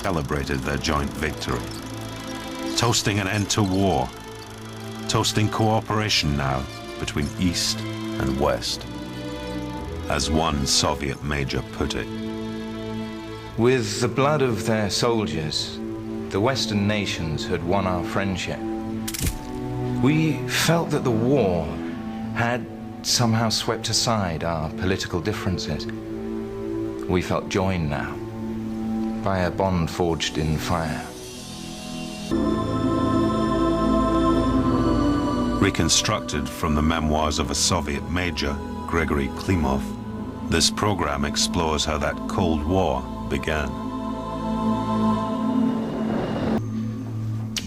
celebrated their joint victory, toasting an end to war, toasting cooperation now between East and West. As one Soviet major put it, with the blood of their soldiers, the Western nations had won our friendship. We felt that the war had somehow swept aside our political differences. We felt joined now by a bond forged in fire. Reconstructed from the memoirs of a Soviet major, Gregory Klimov, this program explores how that Cold War began.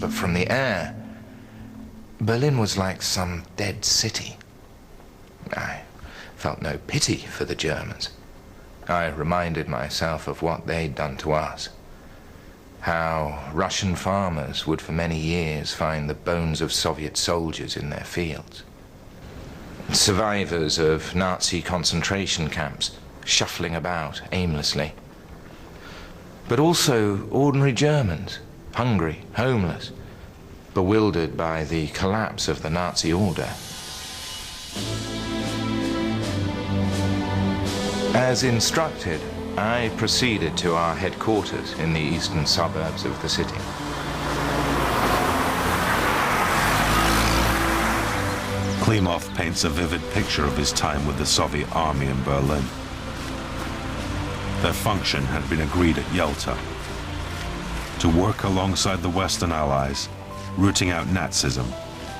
But from the air, Berlin was like some dead city. I felt no pity for the Germans. I reminded myself of what they'd done to us. How Russian farmers would for many years find the bones of Soviet soldiers in their fields. Survivors of Nazi concentration camps shuffling about aimlessly. But also ordinary Germans, hungry, homeless, bewildered by the collapse of the Nazi order. As instructed, I proceeded to our headquarters in the eastern suburbs of the city. Klimov paints a vivid picture of his time with the Soviet army in Berlin. Their function had been agreed at Yalta: to work alongside the Western Allies, rooting out Nazism,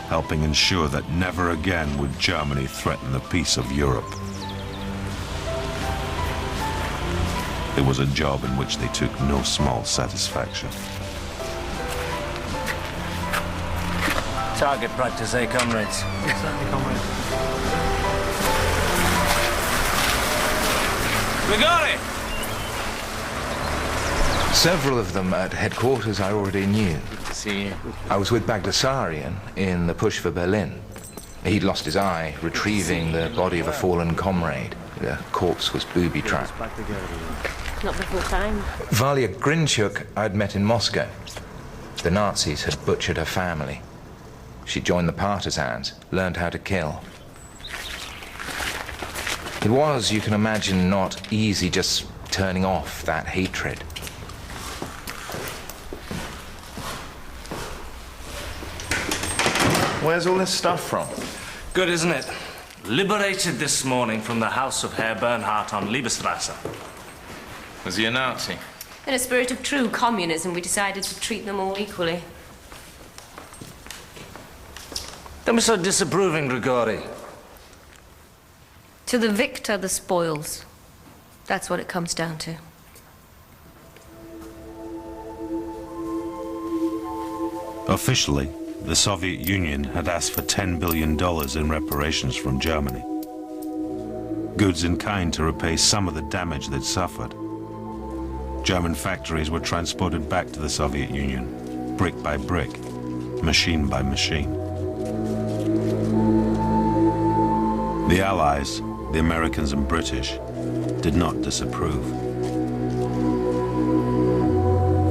helping ensure that never again would Germany threaten the peace of Europe. It was a job in which they took no small satisfaction. Target practice, eh, comrades? Exactly, comrades. We got it! Several of them at headquarters I already knew. Good to see you. I was with Bagdasarian in the push for Berlin. He'd lost his eye retrieving the body of a fallen comrade. The corpse was booby-trapped. Not before time. Valia Grinchuk I'd met in Moscow. The Nazis had butchered her family. She joined the partisans, learned how to kill. It was, you can imagine, not easy just turning off that hatred. Where's all this stuff from? Good, isn't it? Liberated this morning from the house of Herr Bernhardt on Liebestrasse. Was he a Nazi? In a spirit of true communism, we decided to treat them all equally. Don't be so disapproving, Grigori. To the victor, the spoils. That's what it comes down to. Officially, the Soviet Union had asked for $10 billion in reparations from Germany. Goods in kind to repay some of the damage they'd suffered. German factories were transported back to the Soviet Union, brick by brick, machine by machine. The Allies, the Americans and British, did not disapprove.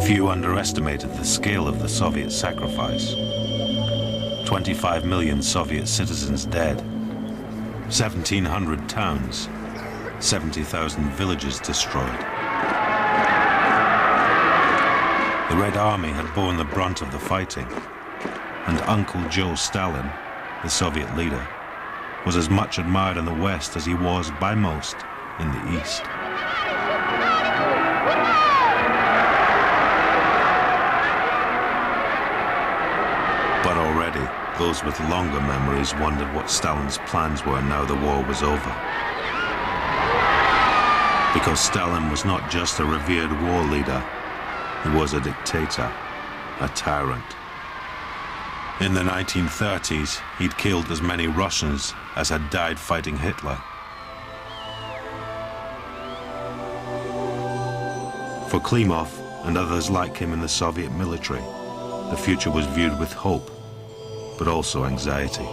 Few underestimated the scale of the Soviet sacrifice. 25 million Soviet citizens dead, 1,700 towns, 70,000 villages destroyed. The Red Army had borne the brunt of the fighting, and Uncle Joe Stalin, the Soviet leader, was as much admired in the West as he was by most in the East. But already, those with longer memories wondered what Stalin's plans were now the war was over. Because Stalin was not just a revered war leader, he was a dictator, a tyrant. In the 1930s, he'd killed as many Russians as had died fighting Hitler. For Klimov and others like him in the Soviet military, the future was viewed with hope, but also anxiety.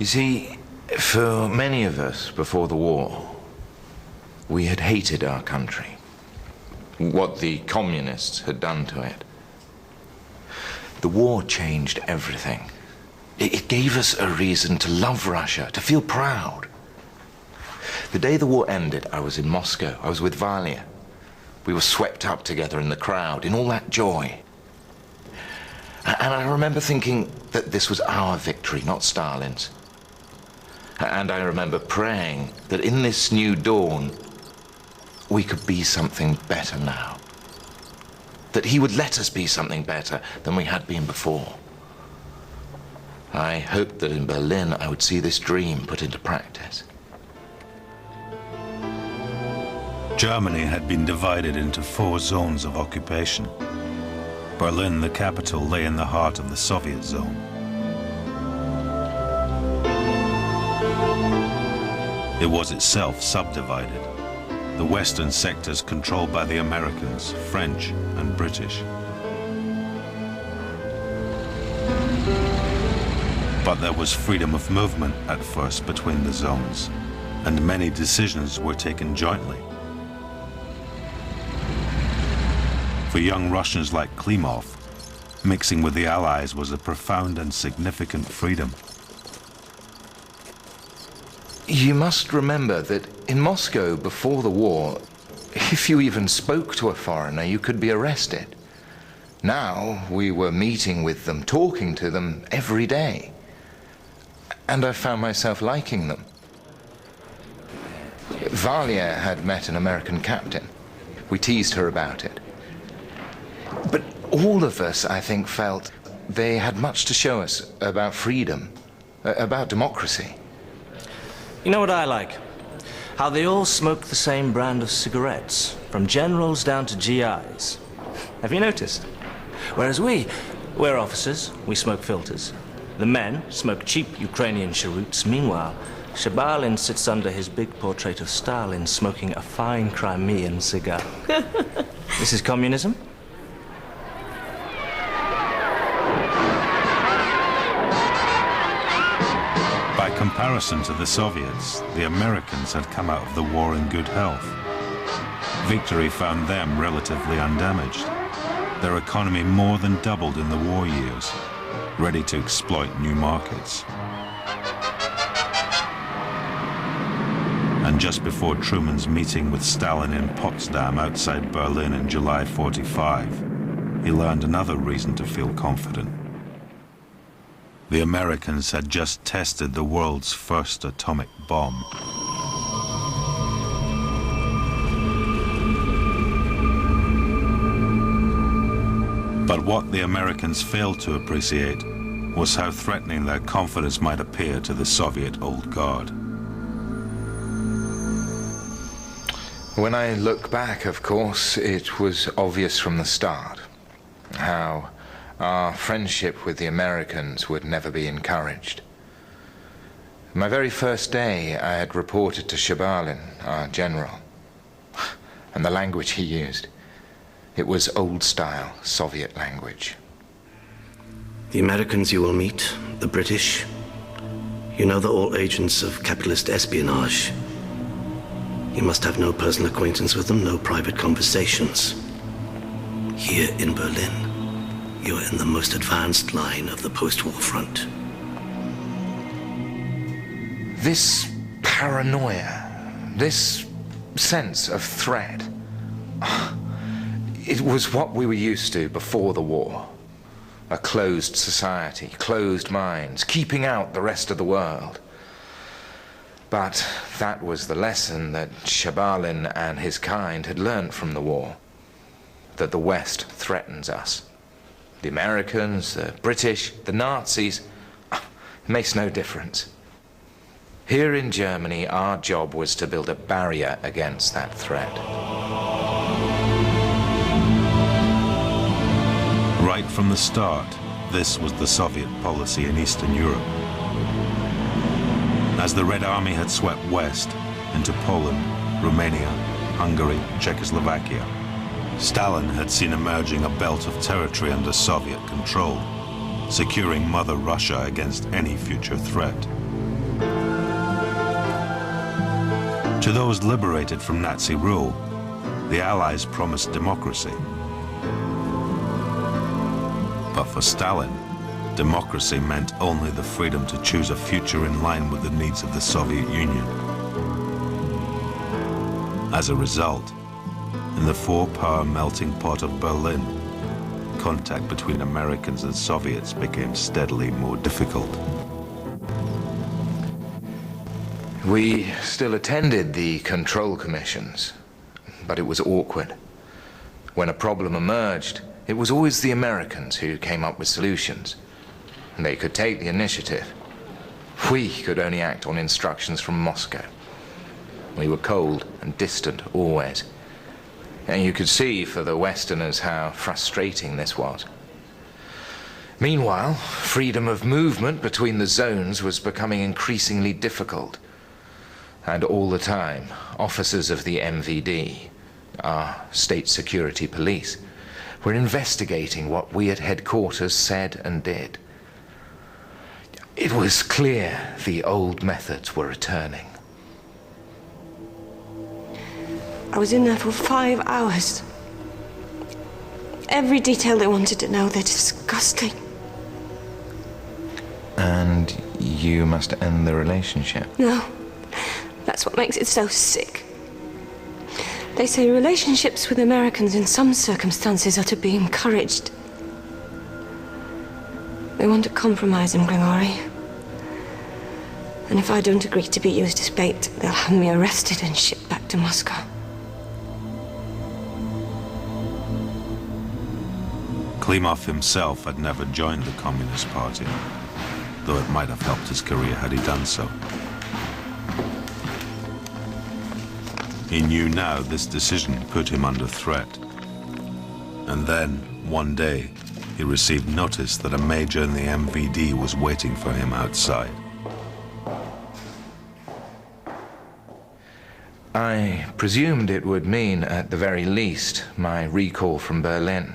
You see, for many of us before the war, we had hated our country. what the communists had done to it. The war changed everything. It gave us a reason to love Russia, to feel proud. The day the war ended, I was in Moscow. I was with Valia. We were swept up together in the crowd, in all that joy. And I remember thinking that this was our victory, not Stalin's. And I remember praying that in this new dawn, we could be something better now. That he would let us be something better than we had been before. I hoped that in Berlin I would see this dream put into practice. Germany had been divided into 4 zones of occupation. Berlin, the capital, lay in the heart of the Soviet zone. It was itself subdivided, the western sectors controlled by the Americans, French, and British. But there was freedom of movement at first between the zones, and many decisions were taken jointly. For young Russians like Klimov, mixing with the Allies was a profound and significant freedom. You must remember that in Moscow before the war, if you even spoke to a foreigner, you could be arrested. Now we were meeting with them, talking to them every day. And I found myself liking them. Valia had met an American captain. We teased her about it. But all of us, I think, felt they had much to show us about freedom, about democracy. You know what I like? How they all smoke the same brand of cigarettes, from generals down to GIs. Have you noticed? Whereas we're officers, we smoke filters. The men smoke cheap Ukrainian cheroots. Meanwhile, Shabalin sits under his big portrait of Stalin smoking a fine Crimean cigar. This is communism? By comparison to the Soviets, the Americans had come out of the war in good health. Victory found them relatively undamaged. Their economy more than doubled in the war years, ready to exploit new markets. And just before Truman's meeting with Stalin in Potsdam outside Berlin in July '45, he learned another reason to feel confident. The Americans had just tested the world's first atomic bomb. But what the Americans failed to appreciate was how threatening their confidence might appear to the Soviet old guard. When I look back, of course, it was obvious from the start how our friendship with the Americans would never be encouraged. My very first day, I had reported to Shabalin, our general, and the language he used. It was old-style Soviet language. The Americans you will meet, the British, you know they're all agents of capitalist espionage. You must have no personal acquaintance with them, no private conversations. Here in Berlin, you are in the most advanced line of the post-war front. This paranoia, this sense of threat, it was what we were used to before the war. A closed society, closed minds, keeping out the rest of the world. But that was the lesson that Shabalin and his kind had learned from the war. That the West threatens us. The Americans, the British, the Nazis, it makes no difference. Here in Germany, our job was to build a barrier against that threat. Right from the start, this was the Soviet policy in Eastern Europe. As the Red Army had swept west into Poland, Romania, Hungary, Czechoslovakia, Stalin had seen emerging a belt of territory under Soviet control, securing Mother Russia against any future threat. To those liberated from Nazi rule, The Allies promised democracy. But for Stalin, democracy meant only the freedom to choose a future in line with the needs of the Soviet Union. As a result, in the four-power melting pot of Berlin, contact between Americans and Soviets became steadily more difficult. We still attended the control commissions, but it was awkward. When a problem emerged, it was always the Americans who came up with solutions. They could take the initiative. We could only act on instructions from Moscow. We were cold and distant always. And you could see for the Westerners how frustrating this was. Meanwhile, freedom of movement between the zones was becoming increasingly difficult. And all the time, officers of the MVD, our state security police, were investigating what we at headquarters said and did. It was clear the old methods were returning. I was in there for 5 hours. Every detail they wanted to know, they're disgusting. And you must end the relationship. No, that's what makes it so sick. They say relationships with Americans in some circumstances are to be encouraged. They want to compromise him, Grigory. And if I don't agree to be used as bait, they'll have me arrested and shipped back to Moscow. Klimov himself had never joined the Communist Party, though it might have helped his career had he done so. He knew now this decision put him under threat. And then, one day, he received notice that a major in the MVD was waiting for him outside. I presumed it would mean, at the very least, my recall from Berlin.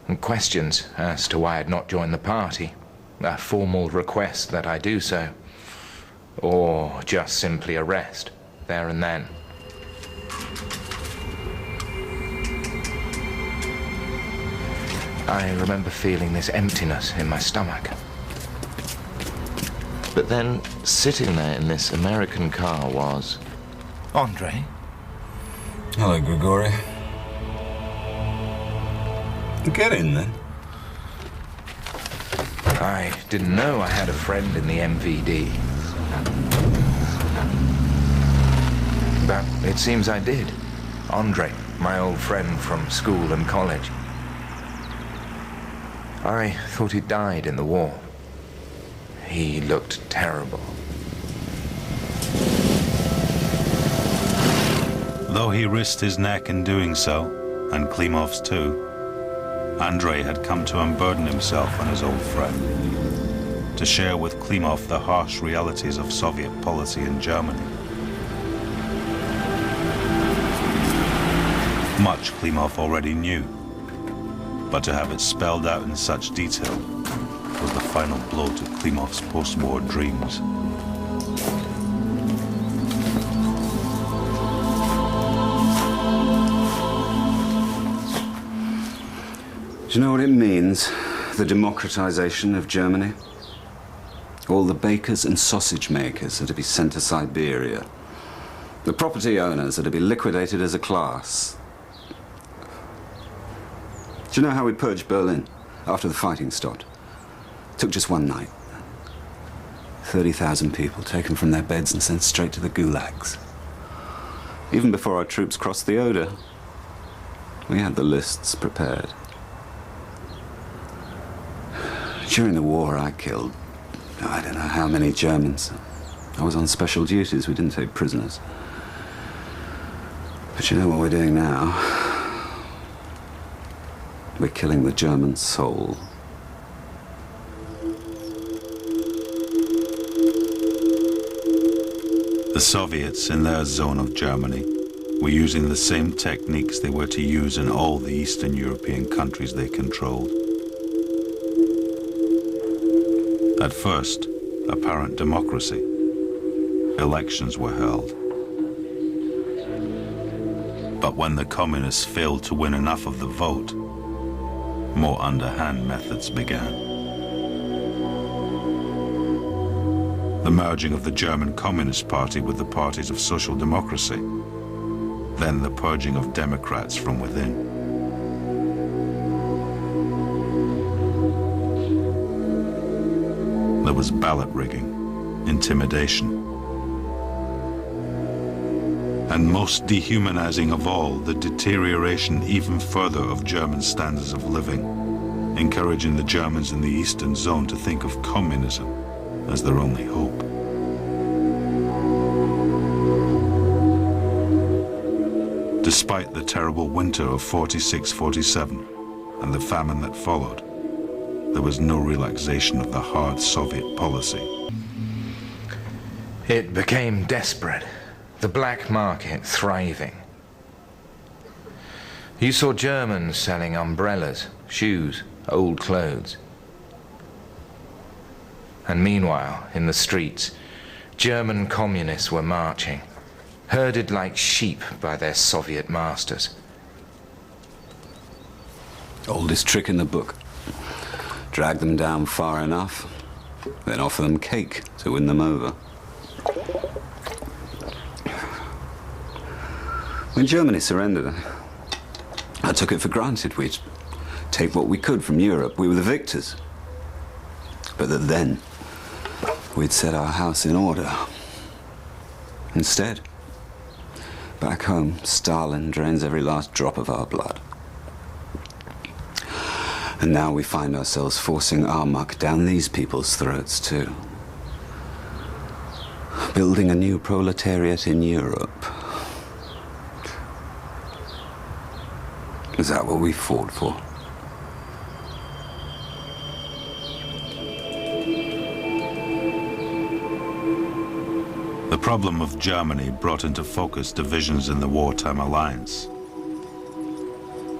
And questions as to why I'd not joined the party, a formal request that I do so, or just simply arrest, there and then. I remember feeling this emptiness in my stomach. But then, sitting there in this American car was Andre. Hello, Grigory. Get in, then. I didn't know I had a friend in the MVD. But it seems I did. Andre, my old friend from school and college. I thought he'd died in the war. He looked terrible. Though he risked his neck in doing so, and Klimov's too, Andrei had come to unburden himself and his old friend, to share with Klimov the harsh realities of Soviet policy in Germany. Much Klimov already knew, but to have it spelled out in such detail was the final blow to Klimov's post-war dreams. Do you know what it means, the democratization of Germany? All the bakers and sausage makers are to be sent to Siberia. The property owners are to be liquidated as a class. Do you know how we purged Berlin after the fighting stopped? It took just one night. 30,000 people taken from their beds and sent straight to the gulags. Even before our troops crossed the Oder, we had the lists prepared. During the war, I killed, I don't know how many Germans. I was on special duties, we didn't take prisoners. But you know what we're doing now? We're killing the German soul. The Soviets, in their zone of Germany, were using the same techniques they were to use in all the Eastern European countries they controlled. At first, apparent democracy. Elections were held. But when the communists failed to win enough of the vote, more underhand methods began. The merging of the German Communist Party with the parties of social democracy, then the purging of Democrats from within. There was ballot rigging, intimidation, and most dehumanizing of all, the deterioration even further of German standards of living, encouraging the Germans in the Eastern Zone to think of communism as their only hope. Despite the terrible winter of 46-47 and the famine that followed, there was no relaxation of the hard Soviet policy. It became desperate. The black market thriving. You saw Germans selling umbrellas, shoes, old clothes. And meanwhile, in the streets, German communists were marching, herded like sheep by their Soviet masters. Oldest trick in the book. Drag them down far enough, then offer them cake to win them over. When Germany surrendered, I took it for granted we'd take what we could from Europe. We were the victors. But that then we'd set our house in order. Instead, back home, Stalin drains every last drop of our blood. And now we find ourselves forcing our muck down these people's throats too. Building a new proletariat in Europe. Is that what we fought for? The problem of Germany brought into focus divisions in the wartime alliance.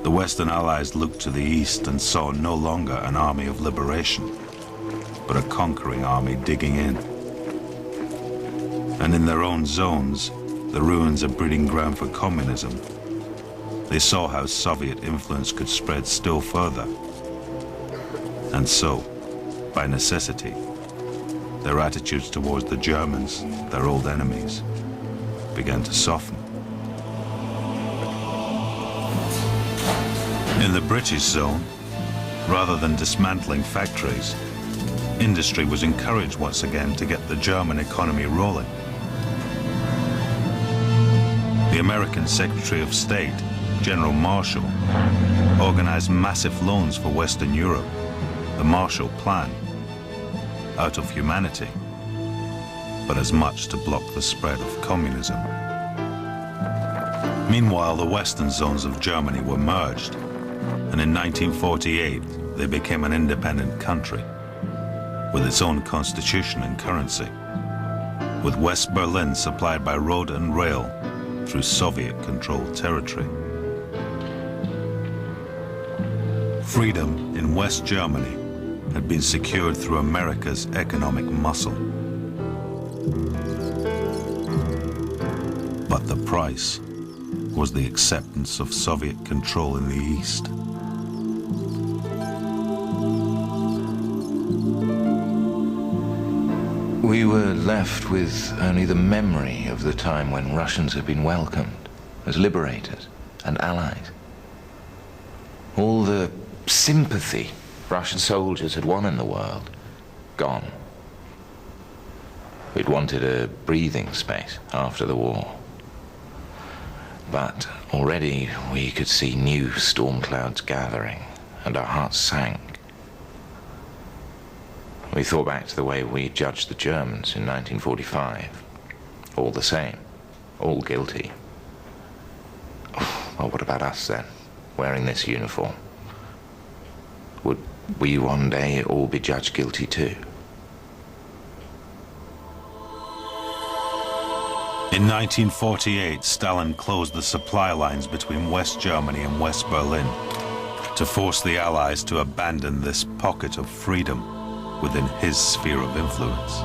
The Western Allies looked to the east and saw no longer an army of liberation, but a conquering army digging in. And in their own zones, the ruins a breeding ground for communism, they saw how Soviet influence could spread still further. And so, by necessity, their attitudes towards the Germans, their old enemies, began to soften. In the British zone, rather than dismantling factories, industry was encouraged once again to get the German economy rolling. The American Secretary of State, General Marshall, organized massive loans for Western Europe, the Marshall Plan, out of humanity, but as much to block the spread of communism. Meanwhile, the western zones of Germany were merged, and in 1948 they became an independent country, with its own constitution and currency, with West Berlin supplied by road and rail through Soviet-controlled territory. Freedom in West Germany had been secured through America's economic muscle. But the price was the acceptance of Soviet control in the East. We were left with only the memory of the time when Russians had been welcomed as liberators and allies. All the sympathy Russian soldiers had won in the world, gone. We'd wanted a breathing space after the war. But already we could see new storm clouds gathering, and our hearts sank. We thought back to the way we judged the Germans in 1945. All the same, all guilty. Well, what about us then, wearing this uniform? Would we one day all be judged guilty too? In 1948, Stalin closed the supply lines between West Germany and West Berlin to force the Allies to abandon this pocket of freedom within his sphere of influence.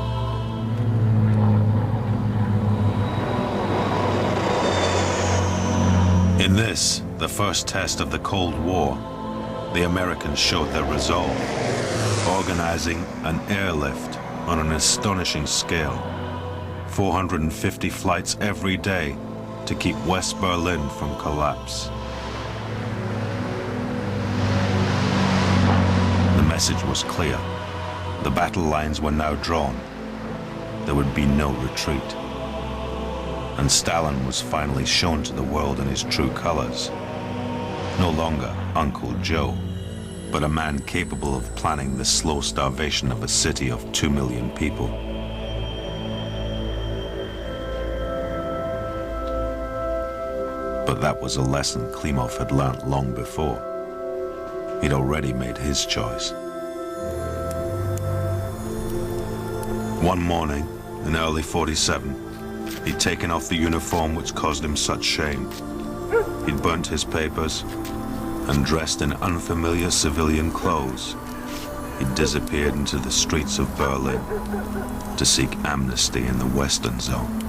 In this, the first test of the Cold War, the Americans showed their resolve, organizing an airlift on an astonishing scale. 450 flights every day to keep West Berlin from collapse. The message was clear. The battle lines were now drawn. There would be no retreat. And Stalin was finally shown to the world in his true colors. No longer Uncle Joe, but a man capable of planning the slow starvation of a city of 2 million people. But that was a lesson Klimov had learnt long before. He'd already made his choice. One morning, in early '47, he'd taken off the uniform which caused him such shame. He'd burnt his papers, and dressed in unfamiliar civilian clothes, he'd disappeared into the streets of Berlin to seek amnesty in the Western Zone.